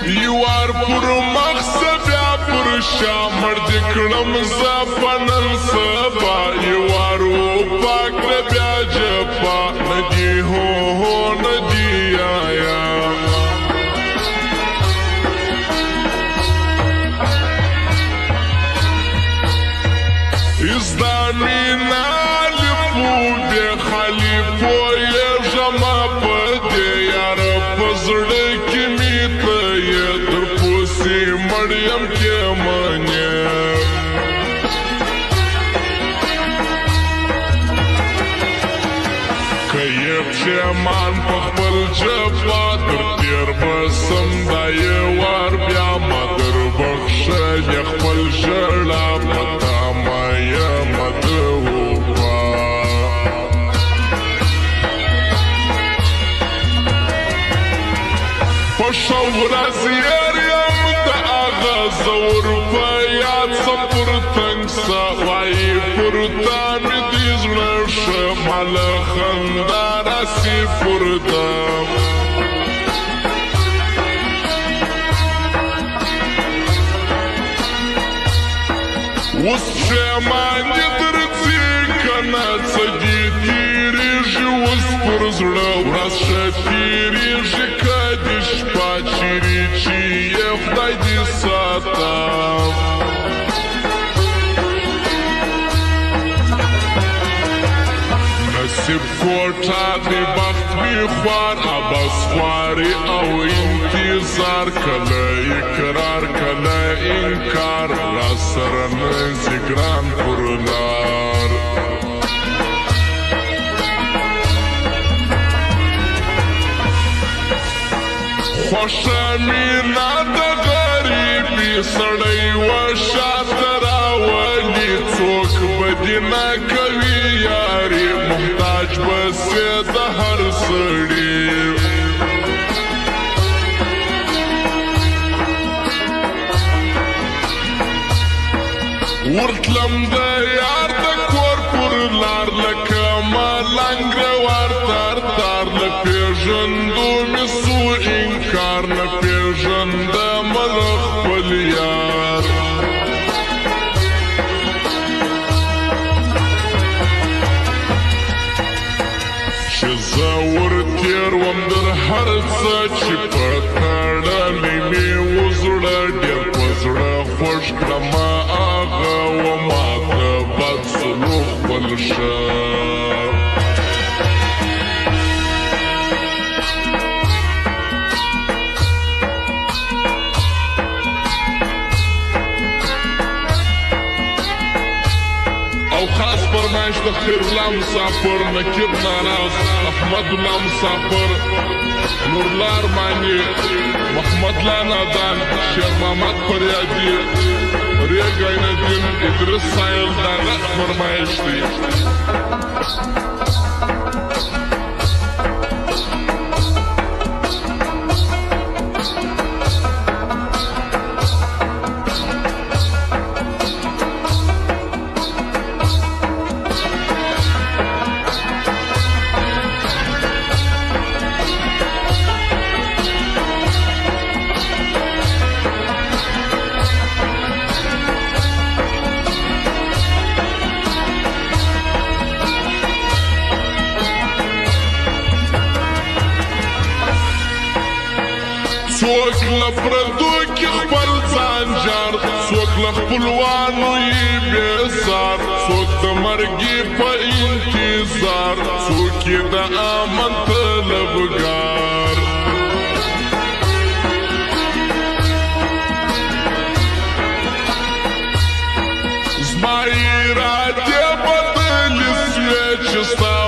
یوار پر مخصب یا پر شامر دکڑم زفنن سبا یوارو پاک بیا جپا ندی ہو ندی آیا ازدامی نالفو بے خلیفو یہ جمع پدے یار پزڑکی میتا یہ در پوسی مریم کے مانے کئیب شیمان پخبل جپا در تیر بسم دائی وار بیا مدر بخش یخبل جڑا پتا پشورا زیاریم دا آغا زور پیاد سم پر تنگ سا وائی پر دامی دیز لرشم حالا خندار اسی پر دام وست شیمانی درزی کنا چگی تیری جی وست پر زڑا ورس شتیری جی کدش پاچیری چی خدای دی ساتام نصیب کوٹا دی بخت بی خوار عباس خواری او انتظار کل اقرار کل انکار راسرن زگران پرلار خوشمینا دا غریبی سڑی و شاترا ولی چوک بدینا کوی یاری محتاج بسی دا ہر سڑی ورتلم دا یار دا کور پر لار لکا مالنگ روار تار تار لپیجندو مسو انکار نپیجند ملخ پلیار شزاور تیر ومدر هرسا چی پتاڑالی می وزڑا دیر پزڑا خوش کرما آغا وما تباد سلوخ بلشار او خاص فرمایش د خیرالله مسافر نکیب ناراض احمد الله مسافر نورالله ارمانی محمد الله نادان شیر محمد فریادی ریگ عینالدین ادریس سایل دا فرمایش دی څوک لپردو کې خپل ځان جار څوک لخپلوانو یې بیزار څوک د مرګي په انتظار څوک یې د امن طلبګار زما ارادې بدلې سوې چې ستا